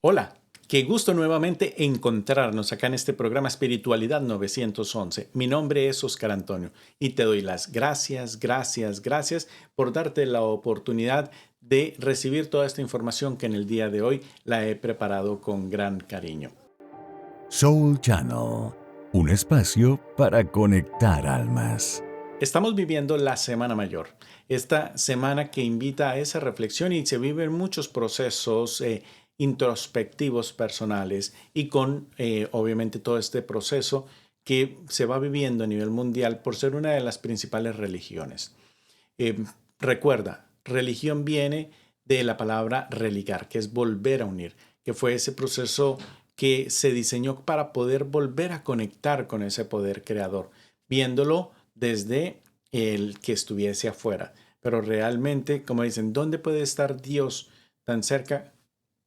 Hola, qué gusto nuevamente encontrarnos acá en este programa Espiritualidad 911. Mi nombre es Oscar Antonio y te doy las gracias por darte la oportunidad de recibir toda esta información que en el día de hoy la he preparado con gran cariño. Soul Channel, un espacio para conectar almas. Estamos viviendo la Semana Mayor, esta semana que invita a esa reflexión y se viven muchos procesos introspectivos personales y con obviamente todo este proceso que se va viviendo a nivel mundial por ser una de las principales religiones. Eh, Recuerda, religión viene de la palabra religar, que es volver a unir, que fue ese proceso que se diseñó para poder volver a conectar con ese poder creador, viéndolo desde el que estuviese afuera. Pero realmente, como dicen, ¿dónde puede estar Dios tan cerca?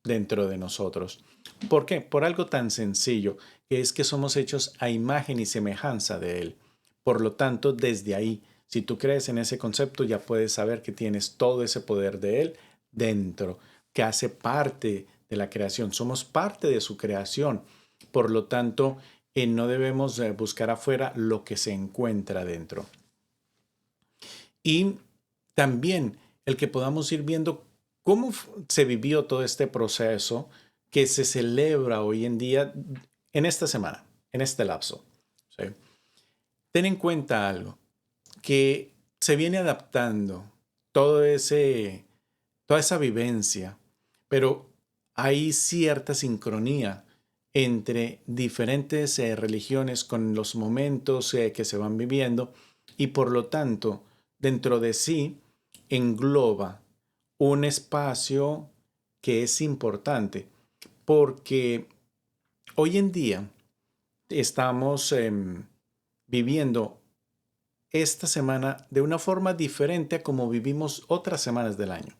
Dentro de nosotros. ¿Por qué? Por algo tan sencillo, que es que somos hechos a imagen y semejanza de Él. Por lo tanto, desde ahí, si tú crees en ese concepto, ya puedes saber que tienes todo ese poder de Él dentro, que hace parte de la creación. Somos parte de su creación. Por lo tanto, no debemos buscar afuera lo que se encuentra dentro. Y también el que podamos ir viendo cómo se vivió todo este proceso que se celebra hoy en día en esta semana, en este lapso. ¿Sí? Ten en cuenta algo, que se viene adaptando todo toda esa vivencia, pero hay cierta sincronía entre diferentes religiones con los momentos que se van viviendo y por lo tanto dentro de sí engloba un espacio que es importante porque hoy en día estamos viviendo esta semana de una forma diferente a como vivimos otras semanas del año.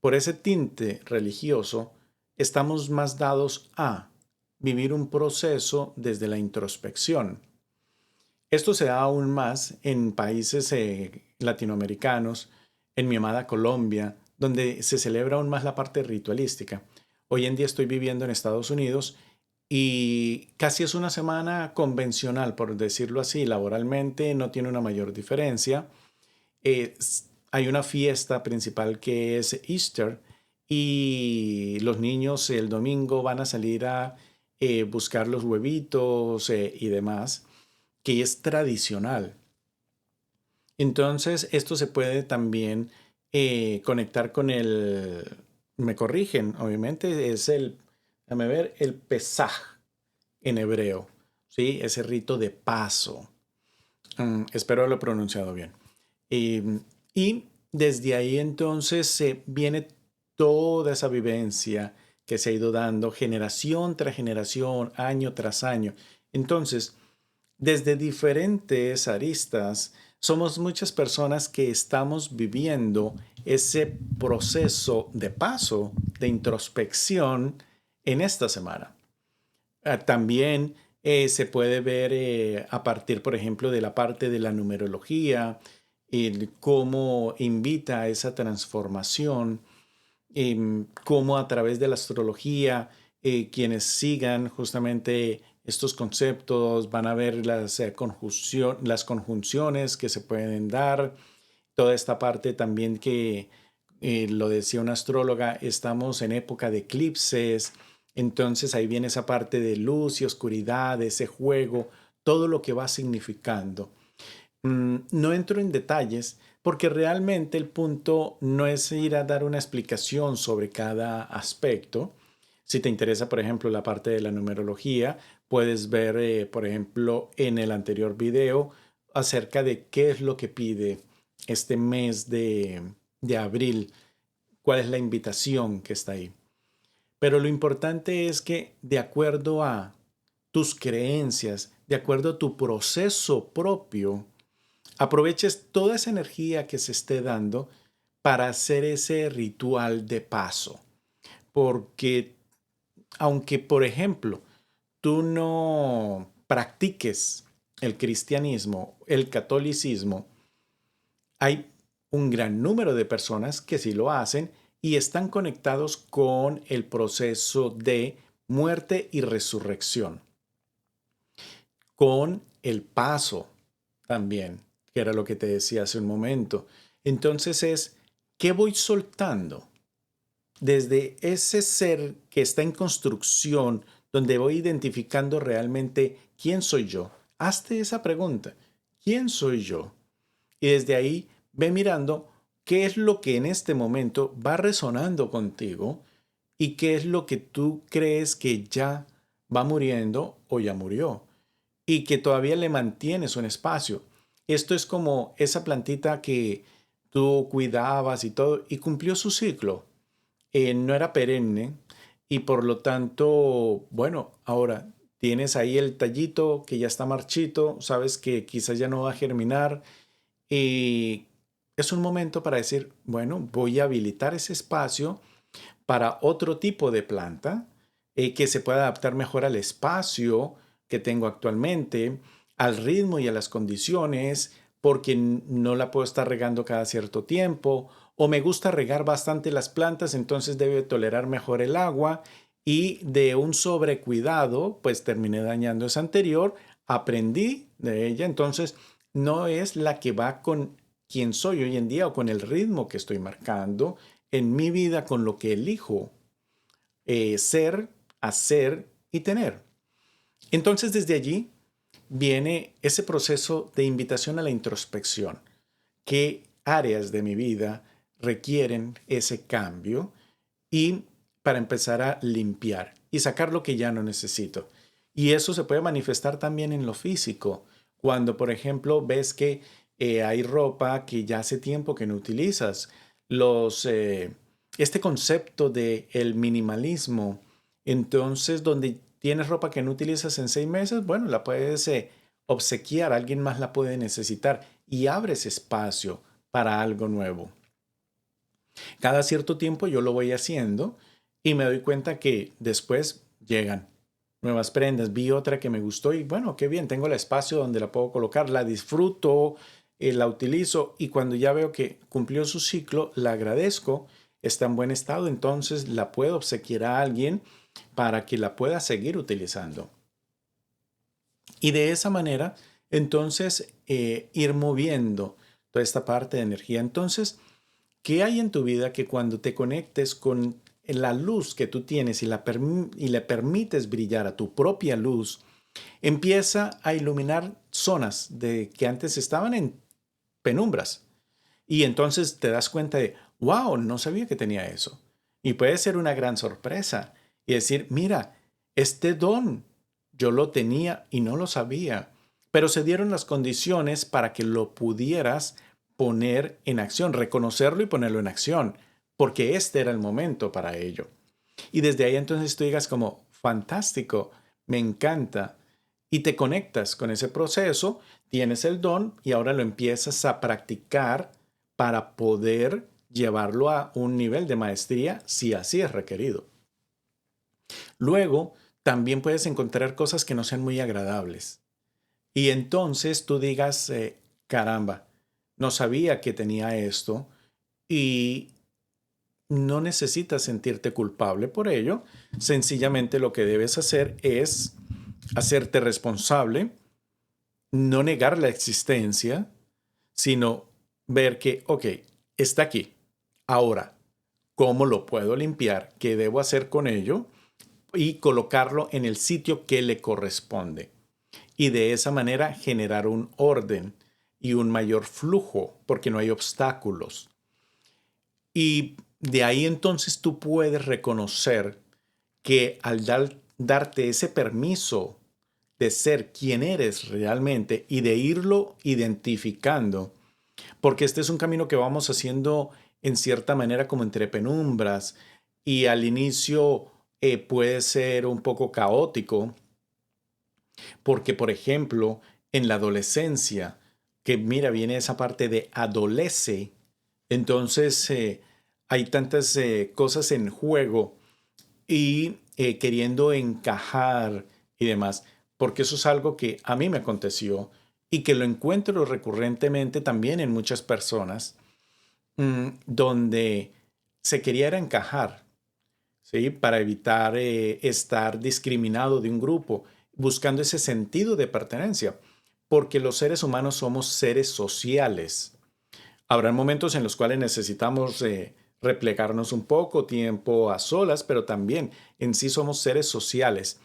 Por ese tinte religioso, estamos más dados a vivir un proceso desde la introspección. Esto se da aún más en países latinoamericanos, en mi amada Colombia, donde se celebra aún más la parte ritualística. Hoy en día estoy viviendo en Estados Unidos y casi es una semana convencional, por decirlo así, laboralmente no tiene una mayor diferencia. Hay una fiesta principal que es Easter y los niños el domingo van a salir a buscar los huevitos y demás, que es tradicional. Entonces, esto se puede también conectar con me corrigen, obviamente, es déjame ver, el Pesaj en hebreo, ¿sí? Ese rito de paso. Espero haberlo pronunciado bien. Y desde ahí entonces se viene toda esa vivencia que se ha ido dando generación tras generación, año tras año. Entonces, desde diferentes aristas, somos muchas personas que estamos viviendo ese proceso de paso, de introspección en esta semana. También se puede ver a partir, por ejemplo, de la parte de la numerología, cómo invita a esa transformación, cómo a través de la astrología, quienes sigan justamente estos conceptos van a ver las conjunciones que se pueden dar, toda esta parte también que lo decía una astróloga, estamos en época de eclipses, entonces ahí viene esa parte de luz y oscuridad, ese juego, todo lo que va significando. No entro en detalles porque realmente el punto no es ir a dar una explicación sobre cada aspecto. Si te interesa, por ejemplo, la parte de la numerología, puedes ver, por ejemplo, en el anterior video acerca de qué es lo que pide este mes de abril, cuál es la invitación que está ahí. Pero lo importante es que de acuerdo a tus creencias, de acuerdo a tu proceso propio, aproveches toda esa energía que se esté dando para hacer ese ritual de paso. Porque aunque, por ejemplo, tú no practiques el cristianismo, el catolicismo, hay un gran número de personas que sí lo hacen y están conectados con el proceso de muerte y resurrección, con el paso también, que era lo que te decía hace un momento. Entonces ¿qué voy soltando? Desde ese ser que está en construcción, donde voy identificando realmente quién soy yo. Hazte esa pregunta. ¿Quién soy yo? Y desde ahí ve mirando qué es lo que en este momento va resonando contigo y qué es lo que tú crees que ya va muriendo o ya murió y que todavía le mantienes un espacio. Esto es como esa plantita que tú cuidabas y todo y cumplió su ciclo. No era perenne y por lo tanto, bueno, ahora tienes ahí el tallito que ya está marchito, sabes que quizás ya no va a germinar y es un momento para decir, bueno, voy a habilitar ese espacio para otro tipo de planta que se pueda adaptar mejor al espacio que tengo actualmente, al ritmo y a las condiciones, porque no la puedo estar regando cada cierto tiempo, o me gusta regar bastante las plantas, entonces debe tolerar mejor el agua, y de un sobrecuidado, pues terminé dañando esa anterior, aprendí de ella, entonces no es la que va con quien soy hoy en día o con el ritmo que estoy marcando en mi vida, con lo que elijo ser, hacer y tener. Entonces desde allí viene ese proceso de invitación a la introspección. ¿Qué áreas de mi vida requieren ese cambio? Y para empezar a limpiar y sacar lo que ya no necesito. Y eso se puede manifestar también en lo físico. Cuando, por ejemplo, ves que hay ropa que ya hace tiempo que no utilizas. Este concepto de el minimalismo. Entonces, donde tienes ropa que no utilizas en 6 meses, bueno, la puedes obsequiar, alguien más la puede necesitar y abres espacio para algo nuevo. Cada cierto tiempo yo lo voy haciendo y me doy cuenta que después llegan nuevas prendas. Vi otra que me gustó y bueno, qué bien, tengo el espacio donde la puedo colocar, la disfruto, la utilizo y cuando ya veo que cumplió su ciclo, la agradezco, está en buen estado, entonces la puedo obsequiar a alguien para que la pueda seguir utilizando. Y de esa manera, entonces, ir moviendo toda esta parte de energía. Entonces, ¿qué hay en tu vida que cuando te conectes con la luz que tú tienes y le permites brillar a tu propia luz, empieza a iluminar zonas que antes estaban en penumbras? Y entonces te das cuenta de, wow, no sabía que tenía eso. Y puede ser una gran sorpresa y decir, mira, este don yo lo tenía y no lo sabía, pero se dieron las condiciones para que lo pudieras poner en acción, reconocerlo y ponerlo en acción, porque este era el momento para ello. Y desde ahí entonces tú digas como, fantástico, me encanta, y te conectas con ese proceso, tienes el don y ahora lo empiezas a practicar para poder llevarlo a un nivel de maestría si así es requerido. Luego, también puedes encontrar cosas que no sean muy agradables. Y entonces tú digas, caramba, no sabía que tenía esto y no necesitas sentirte culpable por ello. Sencillamente lo que debes hacer es hacerte responsable, no negar la existencia, sino ver que, ok, está aquí. Ahora, ¿cómo lo puedo limpiar? ¿Qué debo hacer con ello? Y colocarlo en el sitio que le corresponde. Y de esa manera generar un orden y un mayor flujo, porque no hay obstáculos. Y de ahí entonces tú puedes reconocer que al darte ese permiso de ser quien eres realmente y de irlo identificando, porque este es un camino que vamos haciendo en cierta manera como entre penumbras y al inicio puede ser un poco caótico, porque por ejemplo en la adolescencia, que mira, viene esa parte de adolece, entonces hay tantas cosas en juego y queriendo encajar y demás, porque eso es algo que a mí me aconteció y que lo encuentro recurrentemente también en muchas personas, donde se quería era encajar, ¿sí? Para evitar estar discriminado de un grupo, buscando ese sentido de pertenencia, porque los seres humanos somos seres sociales. Habrá momentos en los cuales necesitamos replegarnos un poco, tiempo a solas, pero también en sí somos seres sociales.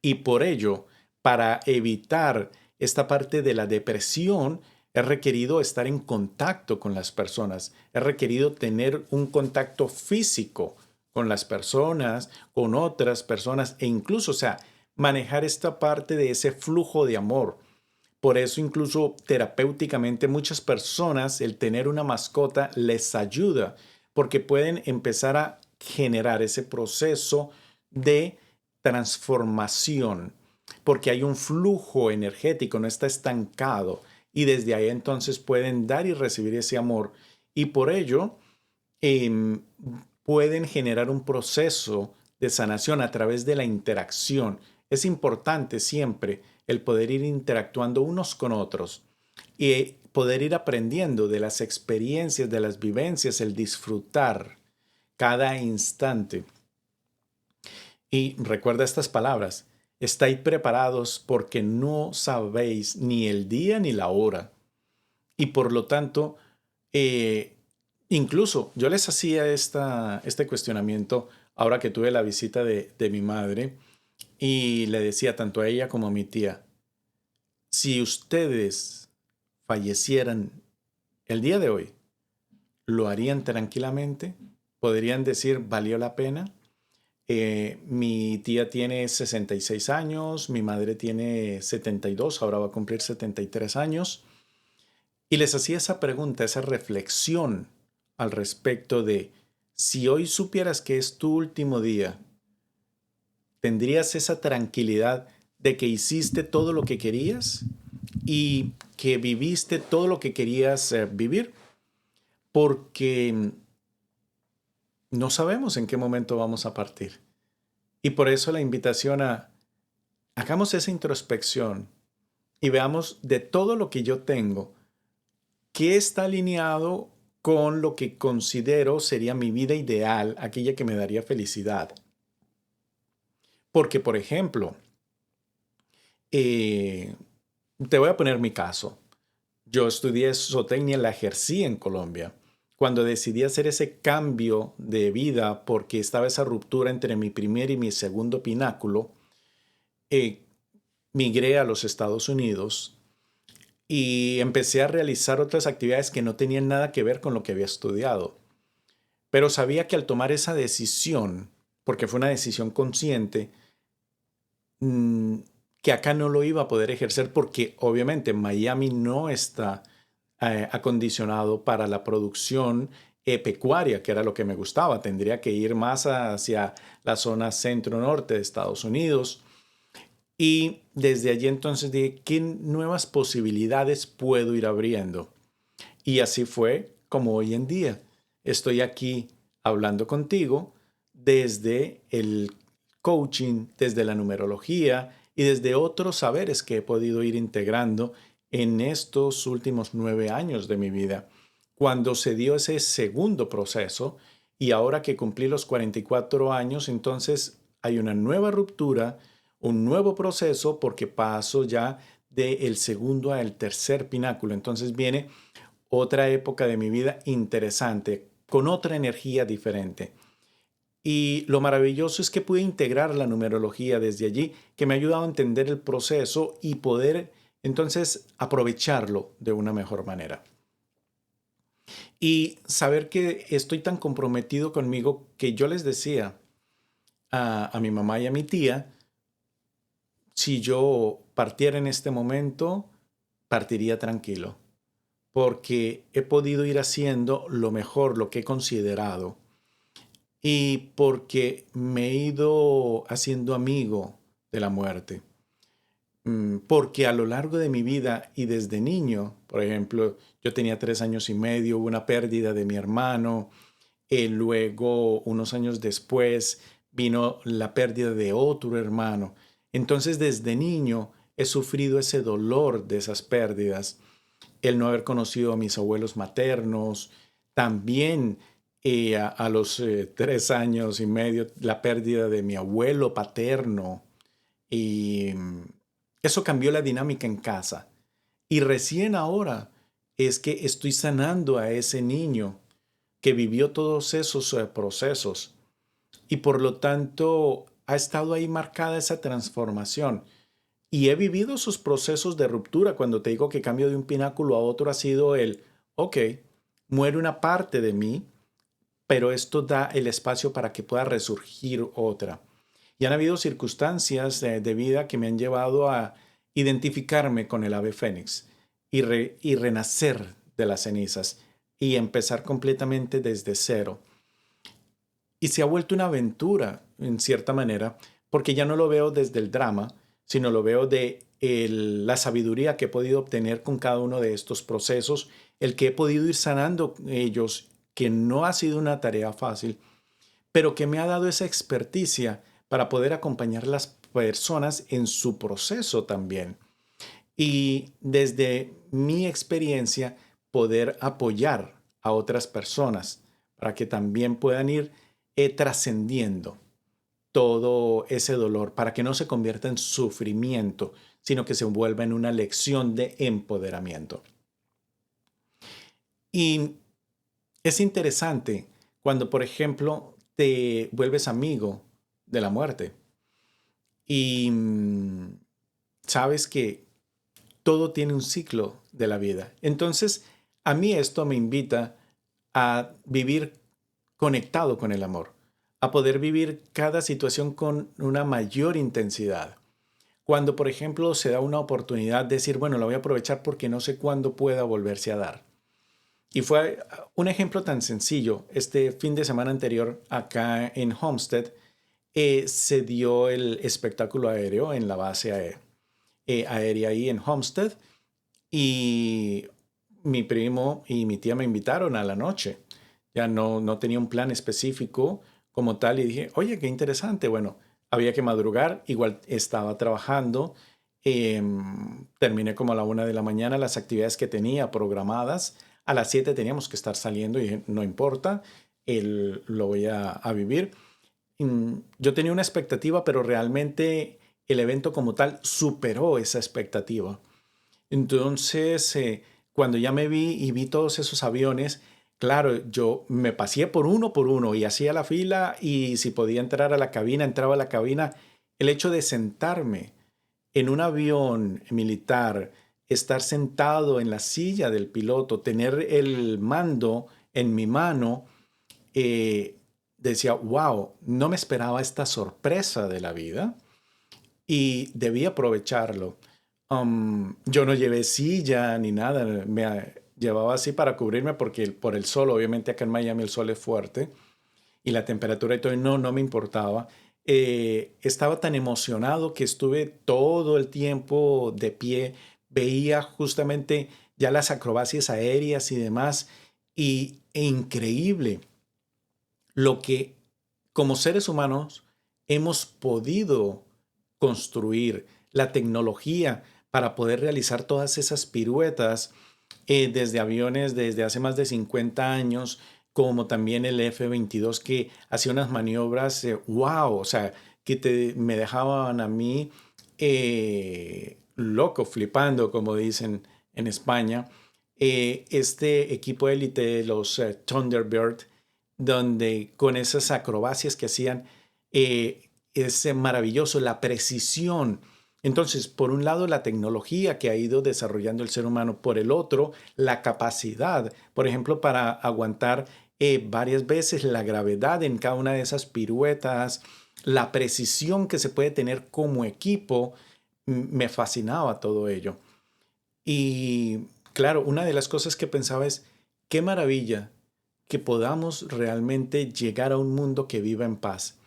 Y por ello, para evitar esta parte de la depresión, es requerido estar en contacto con las personas, es requerido tener un contacto físico con las personas, con otras personas e incluso, o sea, manejar esta parte de ese flujo de amor. Por eso incluso terapéuticamente muchas personas el tener una mascota les ayuda porque pueden empezar a generar ese proceso de transformación porque hay un flujo energético, no está estancado y desde ahí entonces pueden dar y recibir ese amor y por ello em, pueden generar un proceso de sanación a través de la interacción. Es importante siempre el poder ir interactuando unos con otros y poder ir aprendiendo de las experiencias, de las vivencias, el disfrutar cada instante. Y recuerda estas palabras, estáis preparados porque no sabéis ni el día ni la hora. Y por lo tanto, eh, incluso yo les hacía este cuestionamiento ahora que tuve la visita de mi madre y le decía tanto a ella como a mi tía, si ustedes fallecieran el día de hoy, ¿lo harían tranquilamente? ¿Podrían decir, valió la pena? Mi tía tiene 66 años, mi madre tiene 72, ahora va a cumplir 73 años. Y les hacía esa pregunta, esa reflexión al respecto de, si hoy supieras que es tu último día, ¿tendrías esa tranquilidad de que hiciste todo lo que querías y que viviste todo lo que querías vivir? Porque no sabemos en qué momento vamos a partir. Y por eso la invitación a, hagamos esa introspección y veamos de todo lo que yo tengo, qué está alineado con lo que considero sería mi vida ideal, aquella que me daría felicidad. Porque, por ejemplo, eh, te voy a poner mi caso. Yo estudié zootecnia, la ejercí en Colombia. Cuando decidí hacer ese cambio de vida, porque estaba esa ruptura entre mi primer y mi segundo pináculo, eh, migré a los Estados Unidos y empecé a realizar otras actividades que no tenían nada que ver con lo que había estudiado. Pero sabía que al tomar esa decisión, porque fue una decisión consciente, mm, que acá no lo iba a poder ejercer porque obviamente Miami no está acondicionado para la producción pecuaria, que era lo que me gustaba. Tendría que ir más hacia la zona centro-norte de Estados Unidos. Y desde allí entonces dije, ¿qué nuevas posibilidades puedo ir abriendo? Y así fue como hoy en día estoy aquí hablando contigo desde el coaching, desde la numerología y desde otros saberes que he podido ir integrando en estos últimos 9 años de mi vida. Cuando se dio ese segundo proceso y ahora que cumplí los 44 años, entonces hay una nueva ruptura, un nuevo proceso porque paso ya del segundo al tercer pináculo. Entonces viene otra época de mi vida interesante, con otra energía diferente. Y lo maravilloso es que pude integrar la numerología desde allí, que me ha ayudado a entender el proceso y poder entonces aprovecharlo de una mejor manera. Y saber que estoy tan comprometido conmigo que yo les decía a mi mamá y a mi tía, si yo partiera en este momento, partiría tranquilo porque he podido ir haciendo lo mejor, lo que he considerado, y porque me he ido haciendo amigo de la muerte. Porque a lo largo de mi vida y desde niño, por ejemplo, yo tenía 3 años y medio, hubo una pérdida de mi hermano, luego unos años después vino la pérdida de otro hermano. Entonces desde niño he sufrido ese dolor de esas pérdidas, el no haber conocido a mis abuelos maternos, también a los 3 años y medio, la pérdida de mi abuelo paterno. Y eso cambió la dinámica en casa. Y recién ahora es que estoy sanando a ese niño que vivió todos esos procesos. Y por lo tanto ha estado ahí marcada esa transformación. Y he vivido sus procesos de ruptura. Cuando te digo que cambio de un pináculo a otro, ha sido ok, muere una parte de mí, pero esto da el espacio para que pueda resurgir otra. Y han habido circunstancias de vida que me han llevado a identificarme con el ave fénix y renacer de las cenizas y empezar completamente desde cero. Y se ha vuelto una aventura, en cierta manera, porque ya no lo veo desde el drama, sino lo veo de la sabiduría que he podido obtener con cada uno de estos procesos, el que he podido ir sanando ellos, que no ha sido una tarea fácil, pero que me ha dado esa experticia para poder acompañar a las personas en su proceso también. Y desde mi experiencia, poder apoyar a otras personas para que también puedan ir trascendiendo todo ese dolor, para que no se convierta en sufrimiento, sino que se vuelva en una lección de empoderamiento. Y es interesante cuando, por ejemplo, te vuelves amigo de la muerte y sabes que todo tiene un ciclo de la vida. Entonces, a mí esto me invita a vivir conectado con el amor, a poder vivir cada situación con una mayor intensidad. Cuando, por ejemplo, se da una oportunidad de decir, bueno, la voy a aprovechar porque no sé cuándo pueda volverse a dar. Y fue un ejemplo tan sencillo. Este fin de semana anterior, acá en Homestead, se dio el espectáculo aéreo en la base aérea ahí en Homestead. Y mi primo y mi tía me invitaron a la noche. Ya no tenía un plan específico como tal y dije, oye, qué interesante. Bueno, había que madrugar, igual estaba trabajando. Terminé como a la 1 de la mañana las actividades que tenía programadas. A las 7 teníamos que estar saliendo y dije, no importa, lo voy a vivir. Yo tenía una expectativa, pero realmente el evento como tal superó esa expectativa. Entonces, cuando ya me vi y vi todos esos aviones, claro, yo me pasé por uno y hacía la fila y si podía entrar a la cabina, entraba a la cabina. El hecho de sentarme en un avión militar, estar sentado en la silla del piloto, tener el mando en mi mano, decía, wow, no me esperaba esta sorpresa de la vida y debí aprovecharlo. Yo no llevé silla ni nada, llevaba así para cubrirme porque por el sol, obviamente acá en Miami el sol es fuerte y la temperatura y todo, y no me importaba. Estaba tan emocionado que estuve todo el tiempo de pie, veía justamente ya las acrobacias aéreas y demás, e increíble lo que como seres humanos hemos podido construir, la tecnología para poder realizar todas esas piruetas desde aviones desde hace más de 50 años, como también el F-22 que hacía unas maniobras, wow, o sea, que me dejaban a mí loco, flipando, como dicen en España. Este equipo élite, los Thunderbird, donde con esas acrobacias que hacían, es maravilloso, la precisión. Entonces, por un lado, la tecnología que ha ido desarrollando el ser humano, por el otro, la capacidad, por ejemplo, para aguantar varias veces la gravedad en cada una de esas piruetas, la precisión que se puede tener como equipo, me fascinaba todo ello. Y claro, una de las cosas que pensaba es, qué maravilla que podamos realmente llegar a un mundo que viva en paz,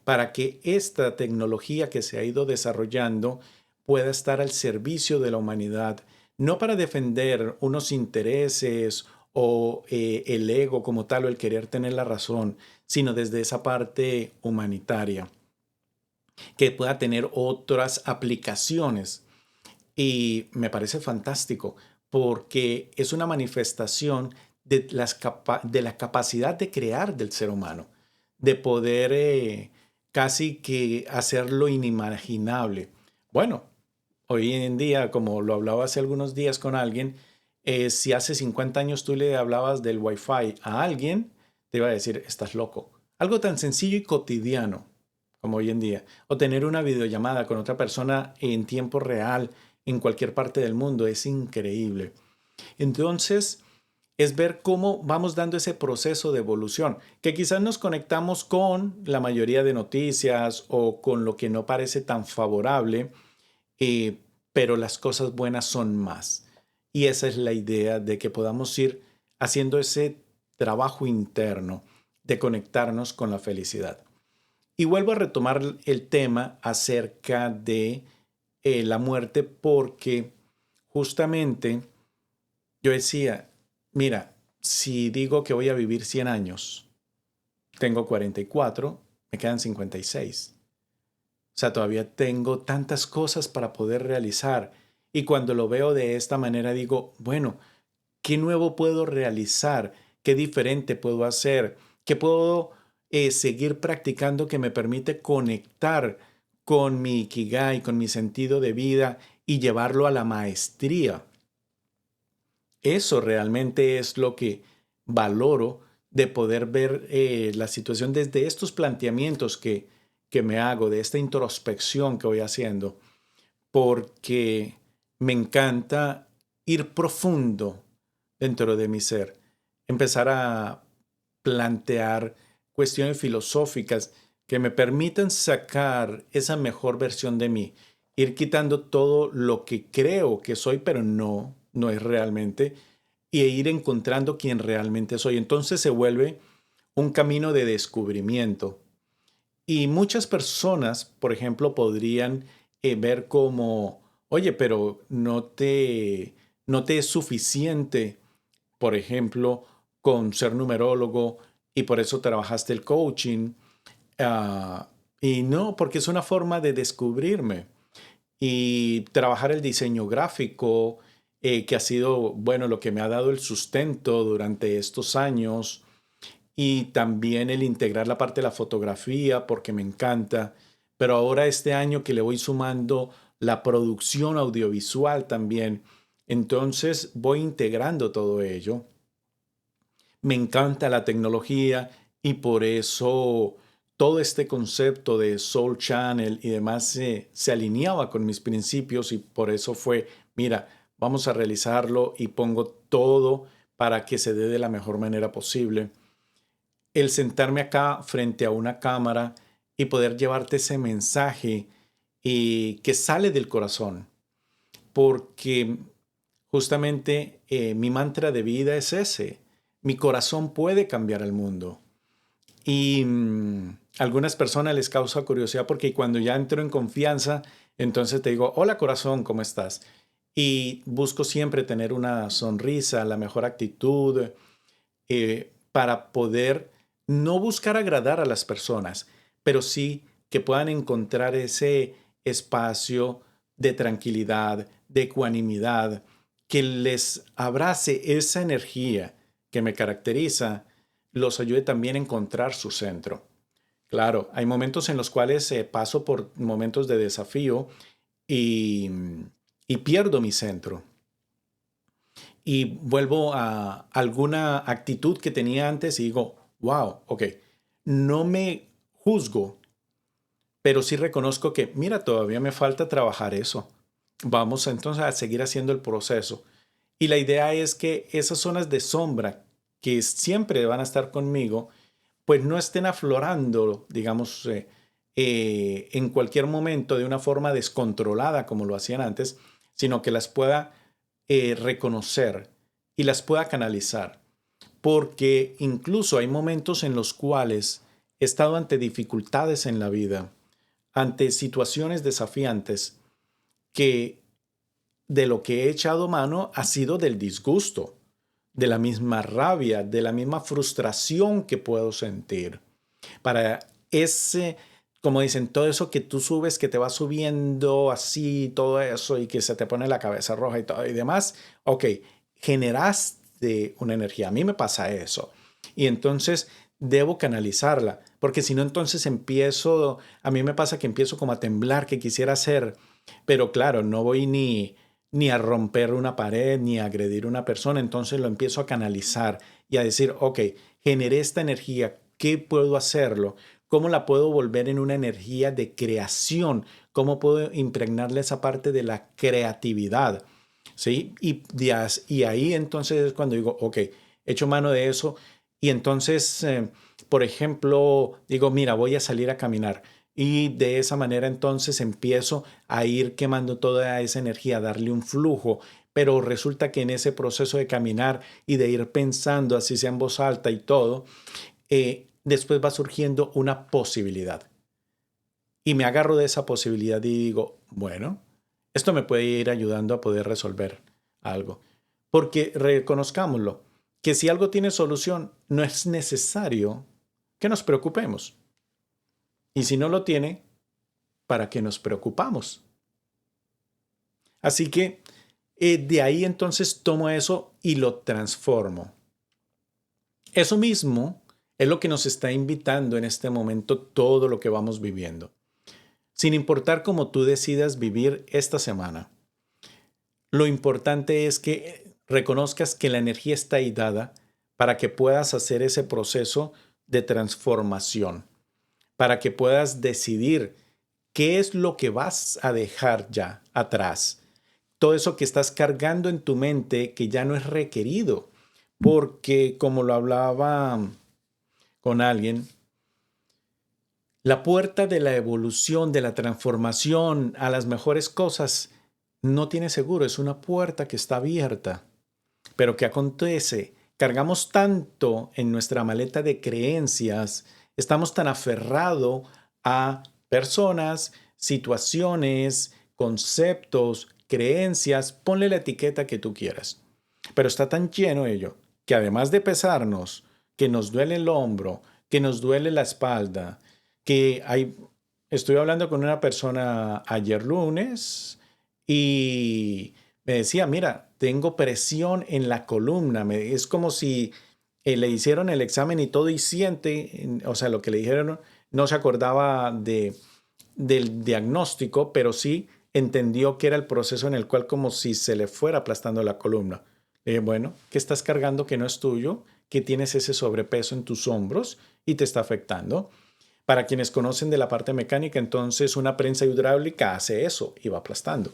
para que esta tecnología que se ha ido desarrollando pueda estar al servicio de la humanidad, no para defender unos intereses o el ego como tal o el querer tener la razón, sino desde esa parte humanitaria, que pueda tener otras aplicaciones. Y me parece fantástico porque es una manifestación de la capacidad de crear del ser humano, de poder casi que hacer lo inimaginable. Bueno, hoy en día, como lo hablaba hace algunos días con alguien, si hace 50 años tú le hablabas del Wi-Fi a alguien, te iba a decir, estás loco. Algo tan sencillo y cotidiano como hoy en día. O tener una videollamada con otra persona en tiempo real en cualquier parte del mundo es increíble. Entonces, es ver cómo vamos dando ese proceso de evolución, que quizás nos conectamos con la mayoría de noticias o con lo que no parece tan favorable, eh, pero las cosas buenas son más. Y esa es la idea de que podamos ir haciendo ese trabajo interno de conectarnos con la felicidad. Y vuelvo a retomar el tema acerca de la muerte porque justamente yo decía, mira, si digo que voy a vivir 100 años, tengo 44, me quedan 56. O sea, todavía tengo tantas cosas para poder realizar. Y cuando lo veo de esta manera digo, bueno, ¿qué nuevo puedo realizar? ¿Qué diferente puedo hacer? ¿Qué puedo seguir practicando que me permite conectar con mi ikigai, con mi sentido de vida y llevarlo a la maestría? Eso realmente es lo que valoro de poder ver la situación desde estos planteamientos que me hago, de esta introspección que voy haciendo, porque me encanta ir profundo dentro de mi ser, empezar a plantear cuestiones filosóficas que me permitan sacar esa mejor versión de mí, ir quitando todo lo que creo que soy, pero no es realmente, y ir encontrando quién realmente soy. Entonces se vuelve un camino de descubrimiento. Y muchas personas, por ejemplo, podrían ver como, oye, pero no te es suficiente, por ejemplo, con ser numerólogo y por eso trabajaste el coaching. Ah, y no, porque es una forma de descubrirme y trabajar el diseño gráfico, que ha sido, bueno, lo que me ha dado el sustento durante estos años y también el integrar la parte de la fotografía porque me encanta, pero ahora este año que le voy sumando la producción audiovisual también, entonces voy integrando todo ello. Me encanta la tecnología y por eso todo este concepto de Soul Channel y demás se alineaba con mis principios y por eso fue, mira, vamos a realizarlo y pongo todo para que se dé de la mejor manera posible. El sentarme acá frente a una cámara y poder llevarte ese mensaje y que sale del corazón, porque justamente mi mantra de vida es ese. Mi corazón puede cambiar el mundo. Y algunas personas les causa curiosidad porque cuando ya entro en confianza, entonces te digo, hola corazón, ¿cómo estás? Y busco siempre tener una sonrisa, la mejor actitud, para poder no buscar agradar a las personas, pero sí que puedan encontrar ese espacio de tranquilidad, de ecuanimidad, que les abrace esa energía que me caracteriza, los ayude también a encontrar su centro. Claro, hay momentos en los cuales paso por momentos de desafío y, y pierdo mi centro y vuelvo a alguna actitud que tenía antes y digo, wow, ok, no me juzgo, pero sí reconozco que, mira, todavía me falta trabajar eso. Vamos entonces a seguir haciendo el proceso. Y la idea es que esas zonas de sombra que siempre van a estar conmigo, pues no estén aflorando, digamos, en cualquier momento de una forma descontrolada como lo hacían antes, sino que las pueda reconocer y las pueda canalizar. Porque incluso hay momentos en los cuales he estado ante dificultades en la vida, ante situaciones desafiantes, que de lo que he echado mano ha sido del disgusto, de la misma rabia, de la misma frustración que puedo sentir. Para ese, como dicen, todo eso que tú subes, que te va subiendo así, todo eso y que se te pone la cabeza roja y todo y demás, ok, de una energía. A mí me pasa eso. Y entonces debo canalizarla, porque si no, entonces a mí me pasa que empiezo como a temblar, que quisiera hacer, pero claro, no voy ni a romper una pared, ni a agredir a una persona, entonces lo empiezo a canalizar y a decir, ok, generé esta energía, ¿qué puedo hacerlo? ¿Cómo la puedo volver en una energía de creación? ¿Cómo puedo impregnarle esa parte de la creatividad? ¿Sí? Y ahí entonces es cuando digo, ok, echo mano de eso y entonces, por ejemplo, digo, mira, voy a salir a caminar. Y de esa manera entonces empiezo a ir quemando toda esa energía, a darle un flujo. Pero resulta que en ese proceso de caminar y de ir pensando, así sea en voz alta y todo, después va surgiendo una posibilidad. Y me agarro de esa posibilidad y digo, bueno, esto me puede ir ayudando a poder resolver algo. Porque reconozcámoslo, que si algo tiene solución, no es necesario que nos preocupemos. Y si no lo tiene, ¿para qué nos preocupamos? Así que de ahí entonces tomo eso y lo transformo. Eso mismo es lo que nos está invitando en este momento todo lo que vamos viviendo. Sin importar cómo tú decidas vivir esta semana, lo importante es que reconozcas que la energía está ahí dada para que puedas hacer ese proceso de transformación, para que puedas decidir qué es lo que vas a dejar ya atrás. Todo eso que estás cargando en tu mente que ya no es requerido, porque como lo hablaba con alguien, la puerta de la evolución, de la transformación a las mejores cosas no tiene seguro, es una puerta que está abierta. Pero ¿qué acontece? Cargamos tanto en nuestra maleta de creencias, estamos tan aferrados a personas, situaciones, conceptos, creencias, ponle la etiqueta que tú quieras. Pero está tan lleno ello que además de pesarnos, que nos duele el hombro, que nos duele la espalda, que hay... Estoy hablando con una persona ayer lunes y me decía, mira, tengo presión en la columna. Es como si le hicieron el examen y todo y siente, o sea, lo que le dijeron no se acordaba del diagnóstico, pero sí entendió que era el proceso en el cual como si se le fuera aplastando la columna. Le dije, bueno, ¿qué estás cargando que no es tuyo? Que tienes ese sobrepeso en tus hombros y te está afectando. Para quienes conocen de la parte mecánica, entonces una prensa hidráulica hace eso y va aplastando.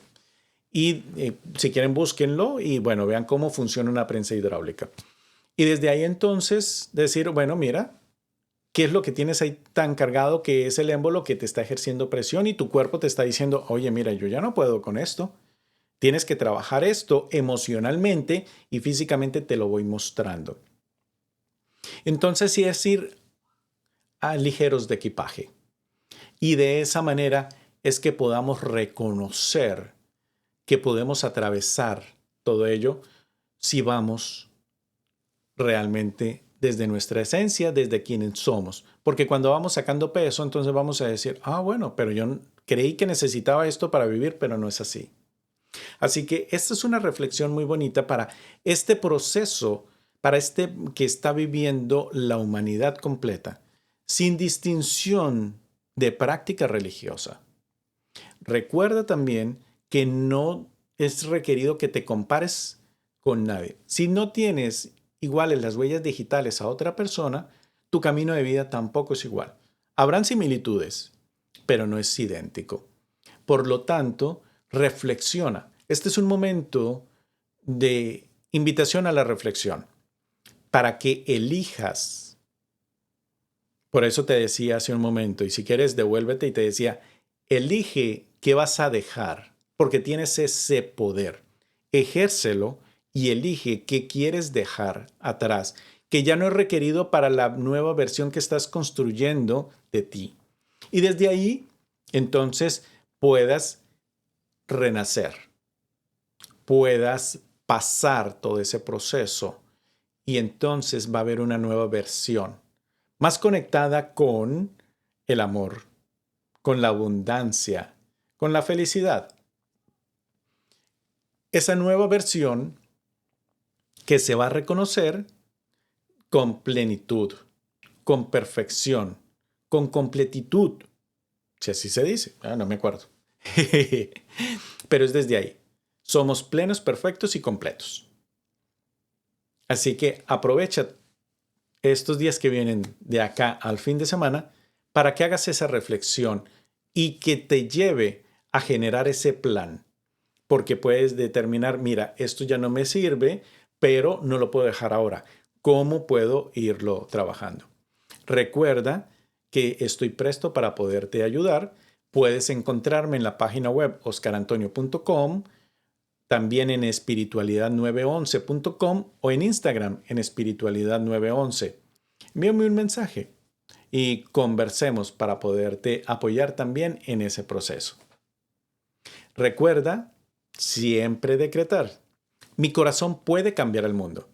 Y si quieren, búsquenlo y bueno, vean cómo funciona una prensa hidráulica. Y desde ahí entonces decir, bueno, mira, ¿qué es lo que tienes ahí tan cargado que es el émbolo que te está ejerciendo presión y tu cuerpo te está diciendo, oye, mira, yo ya no puedo con esto. Tienes que trabajar esto emocionalmente y físicamente te lo voy mostrando. Entonces sí es ir a ligeros de equipaje. Y de esa manera es que podamos reconocer que podemos atravesar todo ello si vamos realmente desde nuestra esencia, desde quienes somos. Porque cuando vamos sacando peso, entonces vamos a decir, ah, bueno, pero yo creí que necesitaba esto para vivir, pero no es así. Así que esta es una reflexión muy bonita para este proceso, para este que está viviendo la humanidad completa, sin distinción de práctica religiosa. Recuerda también que no es requerido que te compares con nadie. Si no tienes iguales las huellas digitales a otra persona, tu camino de vida tampoco es igual. Habrán similitudes, pero no es idéntico. Por lo tanto, reflexiona. Este es un momento de invitación a la reflexión para que elijas. Por eso te decía hace un momento, y si quieres devuélvete y te decía, elige qué vas a dejar, porque tienes ese poder. Ejércelo y elige qué quieres dejar atrás, que ya no es requerido para la nueva versión que estás construyendo de ti. Y desde ahí, entonces, puedas renacer, puedas pasar todo ese proceso y entonces va a haber una nueva versión, más conectada con el amor, con la abundancia, con la felicidad. Esa nueva versión que se va a reconocer con plenitud, con perfección, con completitud, si así se dice. No me acuerdo. Pero es desde ahí. Somos plenos, perfectos y completos. Así que aprovecha estos días que vienen de acá al fin de semana para que hagas esa reflexión y que te lleve a generar ese plan. Porque puedes determinar, mira, esto ya no me sirve, pero no lo puedo dejar ahora. ¿Cómo puedo irlo trabajando? Recuerda que estoy presto para poderte ayudar. Puedes encontrarme en la página web oscarantonio.com, también en espiritualidad911.com o en Instagram en espiritualidad911. Envíame un mensaje y conversemos para poderte apoyar también en ese proceso. Recuerda siempre decretar: mi corazón puede cambiar el mundo.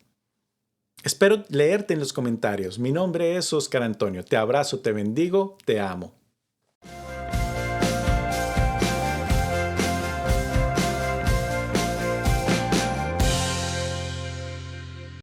Espero leerte en los comentarios. Mi nombre es Oscar Antonio. Te abrazo, te bendigo, te amo.